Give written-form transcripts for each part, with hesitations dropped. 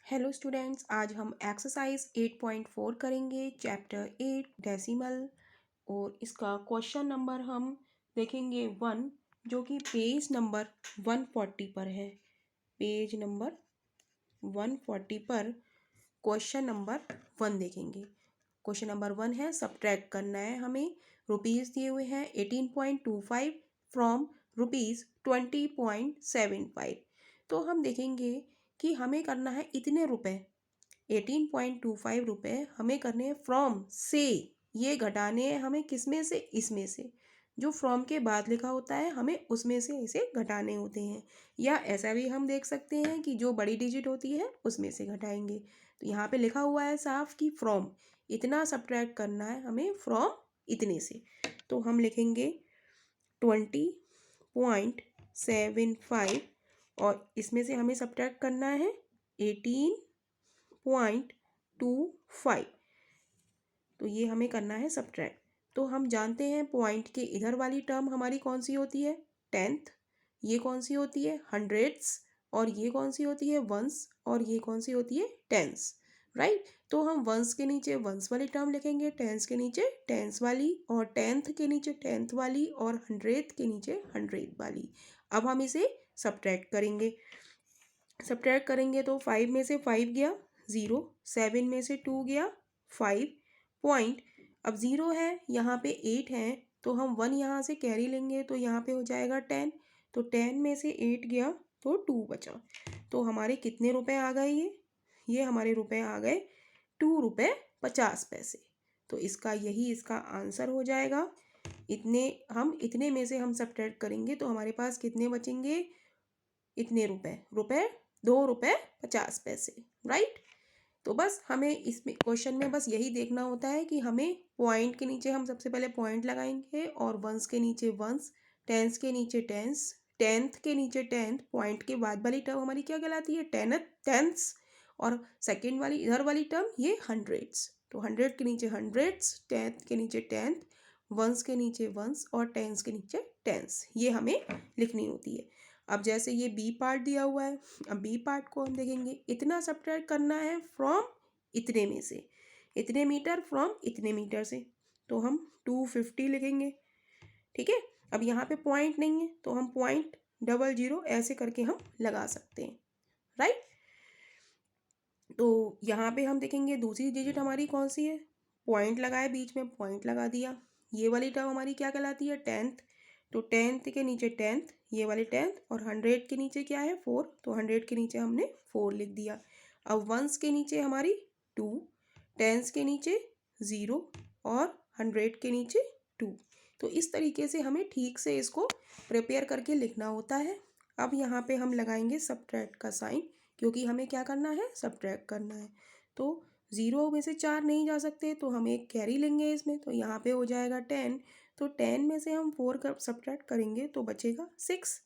Hello students, आज हम exercise 8.4 करेंगे, चैप्टर 8 डेसिमल। और इसका क्वेश्चन नंबर हम देखेंगे 1, जो कि पेज नंबर 140 पर है। पेज नंबर 140 पर क्वेश्चन नंबर 1 देखेंगे। क्वेश्चन नंबर 1 है, सब्ट्रैक्ट करना है हमें। रुपीज़ दिए हुए हैं 18.25 फ्रॉम रुपीज़ 20.75। तो हम देखेंगे कि हमें करना है इतने रुपए, 18.25 रुपए हमें करने हैं फ्रॉम से। ये घटाने हैं हमें किस में से, इसमें से। जो फ्रॉम के बाद लिखा होता है हमें उसमें से इसे घटाने होते हैं। या ऐसा भी हम देख सकते हैं कि जो बड़ी डिजिट होती है उसमें से घटाएंगे। तो यहाँ पे लिखा हुआ है साफ कि फ्रॉम इतना सब्ट्रैक्ट करना है हमें फ्रॉम इतने से। तो हम लिखेंगे 20.75 और इसमें से हमें सब्ट्रैक्ट करना है 18.25। तो ये हमें करना है सब्ट्रैक्ट। तो हम जानते हैं पॉइंट के इधर वाली टर्म हमारी कौन सी होती है, टेंथ। ये कौन सी होती है, हंड्रेड्स। और ये कौन सी होती है, वंस। और ये कौन सी होती है, टेंस। राइट। तो हम वंस के नीचे वंस वाली टर्म लिखेंगे, टेंस के नीचे टेंस वाली, और टेंथ के नीचे टेंथ वाली, और हंड्रेड के नीचे हंड्रेड वाली। अब हम इसे सब्ट्रैक्ट करेंगे। सब्ट्रैक्ट करेंगे तो 5 में से 5 गया 0, 7 में से 2 गया 5 पॉइंट। अब 0 है, यहाँ पे 8 है, तो हम 1 यहाँ से कैरी लेंगे तो यहाँ पे हो जाएगा 10। तो 10 में से 8 गया तो 2 बचा। तो हमारे कितने रुपए आ गए, ये हमारे रुपए आ गए 2 रुपये 50 पैसे। तो इसका आंसर हो जाएगा। इतने में से हम सब्ट्रैक्ट करेंगे तो हमारे पास कितने बचेंगे, इतने रुपए 2 रुपये 50 पैसे। राइट। तो बस हमें इसमें क्वेश्चन में बस यही देखना होता है कि हमें पॉइंट के नीचे हम सबसे पहले पॉइंट लगाएंगे, और वंस के नीचे वंस, टेंस के नीचे टेंस, टेंथ के नीचे टेंथ। पॉइंट के बाद वाली टर्म हमारी क्या कहलाती है, टेंथ्स। और सेकेंड वाली इधर वाली टर्म ये हंड्रेड्स। तो 100 के नीचे हंड्रेड्स, टेंथ के नीचे टेंथ, वंस के नीचे वंस, और टेंस के नीचे टेंस। ये हमें लिखनी होती है। अब जैसे ये बी पार्ट दिया हुआ है, अब बी पार्ट को हम देखेंगे। इतना सब्ट्रैक्ट करना है फ्रॉम इतने में से, इतने मीटर फ्रॉम इतने मीटर से। तो हम 250 लिखेंगे। ठीक है। अब यहाँ पे पॉइंट नहीं है तो हम 0.00 ऐसे करके हम लगा सकते हैं। राइट। तो यहाँ पे हम देखेंगे दूसरी डिजिट हमारी कौन सी है, पॉइंट लगाए, बीच में पॉइंट लगा दिया। ये वाली टर्म हमारी क्या कहलाती है, टेंथ। तो टेंथ के नीचे टेंथ, ये वाली टेंथ, और 100 के नीचे क्या है, 4। तो 100 के नीचे हमने 4 लिख दिया। अब वंस के नीचे हमारी 2, टेंस के नीचे 0, और 100 के नीचे 2। तो इस तरीके से हमें ठीक से इसको प्रिपेयर करके लिखना होता है। अब यहाँ पे हम लगाएंगे सब्ट्रैक्ट का साइन, क्योंकि हमें क्या करना है, सब्ट्रैक्ट करना है। तो 0 में से 4 नहीं जा सकते तो हम एक कैरी लेंगे इसमें, तो यहाँ पे हो जाएगा 10। तो 10 में से हम 4 का सब्ट्रैक्ट करेंगे तो बचेगा 6।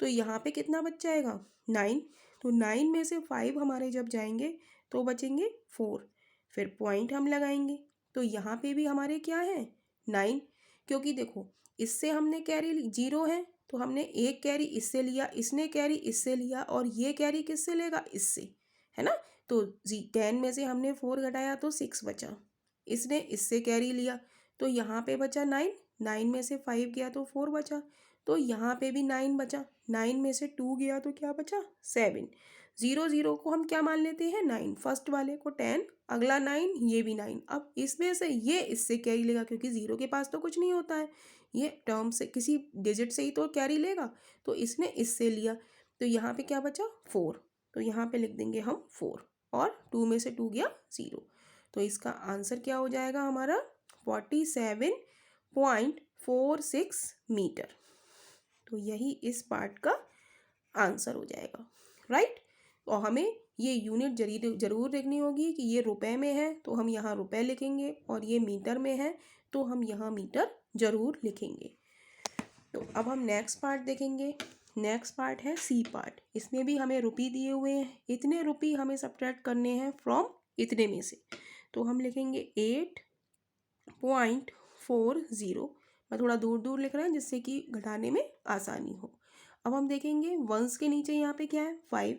तो यहाँ पे कितना बच जाएगा, 9। तो 9 में से 5 हमारे जब जाएंगे तो बचेंगे 4। फिर पॉइंट हम लगाएंगे तो यहाँ पे भी हमारे क्या है, 9। क्योंकि देखो इससे हमने कैरी 0 है तो हमने एक कैरी इससे लिया, इसने कैरी इससे लिया, और ये कैरी किससे लेगा, इससे, है ना। तो 10 में से हमने 4 घटाया तो 6 बचा, इसने इससे कैरी लिया तो यहाँ पे बचा 9। 9 में से 5 गया तो 4 बचा, तो यहाँ पे भी 9 बचा। 9 में से 2 गया तो क्या बचा, 7। 0 0 को हम क्या मान लेते हैं, 9। फर्स्ट वाले को 10, अगला 9, ये भी 9। अब इसमें से ये इससे कैरी लेगा, क्योंकि 0 के पास तो कुछ नहीं होता है, ये टर्म से किसी डिजिट से ही तो कैरी लेगा। तो इसने इससे लिया तो यहाँ पे क्या बचा, 4। तो यहाँ पे लिख देंगे हम 4, और 2 में से 2 गया 0। तो इसका आंसर क्या हो जाएगा हमारा, 47.46 मीटर। तो यही इस पार्ट का आंसर हो जाएगा। राइट। और हमें ये यूनिट जरूर देखनी होगी कि ये रुपए में है तो हम यहाँ रुपए लिखेंगे, और ये मीटर में है तो हम यहाँ मीटर जरूर लिखेंगे। तो अब हम नेक्स्ट पार्ट देखेंगे। नेक्स्ट पार्ट है सी पार्ट। इसमें भी हमें रुपये दिए हुए हैं, इतने रुपये हमें सब्ट्रैक्ट करने हैं फ्रॉम इतने में से। तो हम लिखेंगे 8.40। मैं थोड़ा दूर दूर लिख रहा हूँ जिससे कि घटाने में आसानी हो। अब हम देखेंगे वंस के नीचे यहाँ पे क्या है, 5।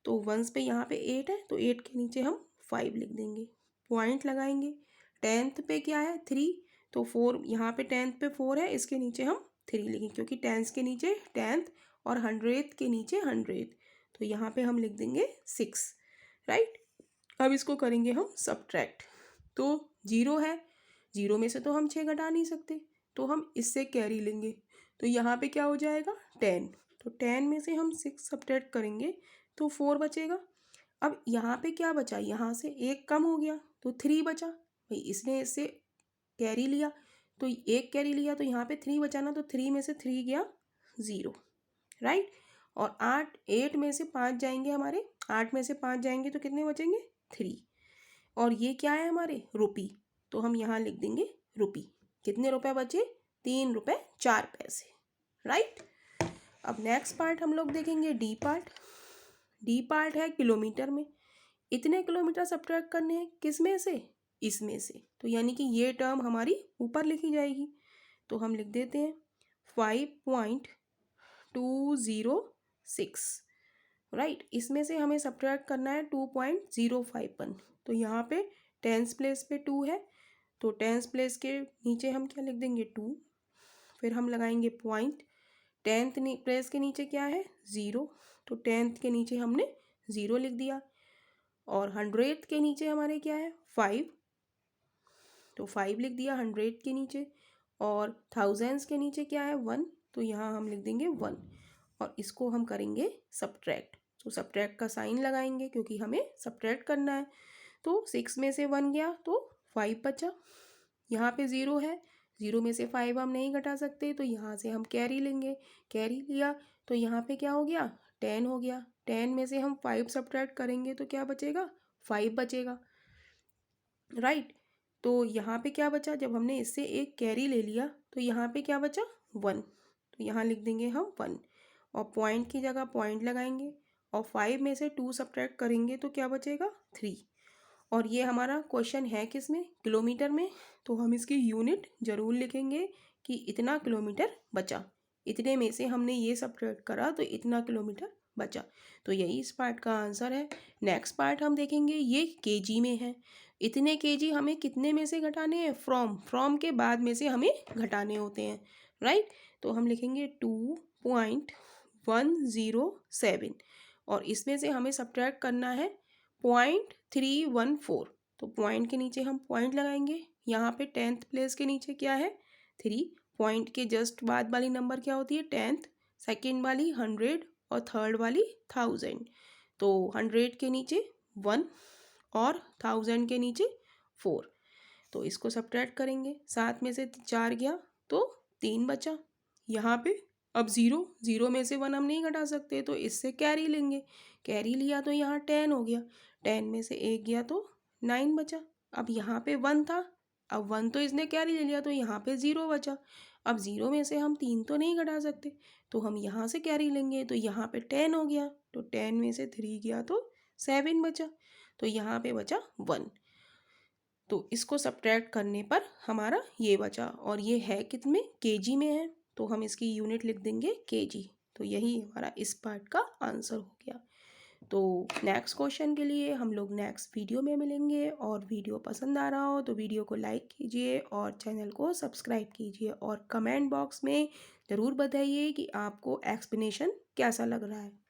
तो वंस पे यहाँ पे 8 है, तो 8 के नीचे हम 5 लिख देंगे, पॉइंट लगाएंगे। 10th पे क्या है 3, तो 4 यहाँ पे 10th पे 4 है, इसके नीचे हम 3 लिखेंगे क्योंकि 10th के नीचे 10th और 100th के नीचे 100th, तो यहाँ पे हम लिख देंगे 6, राइट। अब इसको करेंगे हम सब्ट्रैक्ट। तो 0 है, 0 में से तो हम 6 घटा नहीं सकते, तो हम इससे कैरी लेंगे, तो यहाँ पे क्या हो जाएगा 10, तो 10 में से हम 6 सब्ट्रैक्ट करेंगे तो 4 बचेगा। अब यहाँ पे क्या बचा, यहाँ से 1 कम हो गया तो 3 बचा, भाई इसने इससे कैरी लिया तो 1 कैरी लिया, तो यहाँ पे 3 बचा ना, तो 3 में से 3 गया 0, राइट। और 8 में से 5 जाएंगे हमारे, 8 में से 5 जाएंगे तो कितने बचेंगे 3, और ये क्या है हमारे रुपी, तो हम यहाँ लिख देंगे रुपी। कितने रुपए बचे 3 रुपये 4 पैसे, राइट। अब नेक्स्ट पार्ट हम लोग देखेंगे डी पार्ट। डी पार्ट है किलोमीटर में, इतने किलोमीटर सब्ट्रैक्ट करने हैं किस में से, इसमें से, तो यानी कि ये टर्म हमारी ऊपर लिखी जाएगी, तो हम लिख देते हैं 5.206, राइट। इसमें से हमें सब्ट्रैक्ट करना है 2.051, तो यहाँ पे 10th प्लेस पे 2 है, तो 10th प्लेस के नीचे हम क्या लिख देंगे 2, फिर हम लगाएंगे पॉइंट, 10th प्लेस के नीचे क्या है 0, तो 10th के नीचे हमने 0 लिख दिया, और 100th के नीचे हमारे क्या है 5, तो 5 लिख दिया 100th के नीचे, और थाउजेंड्स के नीचे क्या है 1, तो यहाँ हम लिख देंगे 1, और इसको हम करेंगे सब्ट्रैक्ट, तो सब्ट्रैक्ट का साइन लगाएंगे क्योंकि हमें सब्ट्रैक्ट करना है। तो 6 में से 1 गया तो 5 बचा, यहाँ पे 0 है, 0 में से 5 हम नहीं घटा सकते, तो यहाँ से हम कैरी लेंगे, कैरी लिया तो यहाँ पे क्या हो गया 10 हो गया, 10 में से हम 5 सब्ट्रैक्ट करेंगे तो क्या बचेगा 5 बचेगा, राइट। तो यहाँ पे क्या बचा, जब हमने इससे एक कैरी ले लिया तो यहाँ पे क्या बचा 1, तो यहाँ लिख देंगे हम 1, और पॉइंट की जगह पॉइंट लगाएंगे, और 5 में से 2 सब्ट्रैक्ट करेंगे तो क्या बचेगा 3, और ये हमारा क्वेश्चन है किस में किलोमीटर में, तो हम इसकी यूनिट ज़रूर लिखेंगे कि इतना किलोमीटर बचा, इतने में से हमने ये सब्ट्रैक्ट करा तो इतना किलोमीटर बचा, तो यही इस पार्ट का आंसर है। नेक्स्ट पार्ट हम देखेंगे ये केजी में है, इतने केजी हमें कितने में से घटाने हैं फ्रॉम के बाद में से हमें घटाने होते हैं, राइट। तो हम लिखेंगे 2.107, और इसमें से हमें सब्ट्रैक्ट करना है 0.314, तो पॉइंट के नीचे हम पॉइंट लगाएंगे, यहाँ पे 10th प्लेस के नीचे क्या है 3, पॉइंट के जस्ट बाद वाली नंबर क्या होती है 10th, सेकेंड वाली 100 और थर्ड वाली 1000, तो 100 के नीचे 1 और 1000 के नीचे 4, तो इसको सब्ट्रैक्ट करेंगे, 7 में से 4 गया तो 3 बचा, यहाँ पे अब 0 में से 1 हम नहीं घटा सकते, तो इससे कैरी लेंगे, कैरी लिया तो यहाँ 10 हो गया, 10 में से 1 गया तो 9 बचा, अब यहाँ पे 1 था, अब 1 तो इसने कैरी ले लिया तो यहाँ पे 0 बचा, अब 0 में से हम 3 तो नहीं घटा सकते, तो हम यहाँ से कैरी लेंगे, तो यहाँ पे 10 हो गया, तो 10 में से 3 गया तो 7 बचा, तो यहाँ पे बचा 1, तो इसको सब्ट्रैक्ट करने पर हमारा ये बचा, और ये है कितने केजी में है, तो हम इसकी यूनिट लिख देंगे केजी, तो यही हमारा इस पार्ट का आंसर हो गया। तो नेक्स्ट क्वेश्चन के लिए हम लोग नेक्स्ट वीडियो में मिलेंगे, और वीडियो पसंद आ रहा हो तो वीडियो को लाइक कीजिए और चैनल को सब्सक्राइब कीजिए, और कमेंट बॉक्स में ज़रूर बताइए कि आपको एक्सप्लेनेशन कैसा लग रहा है।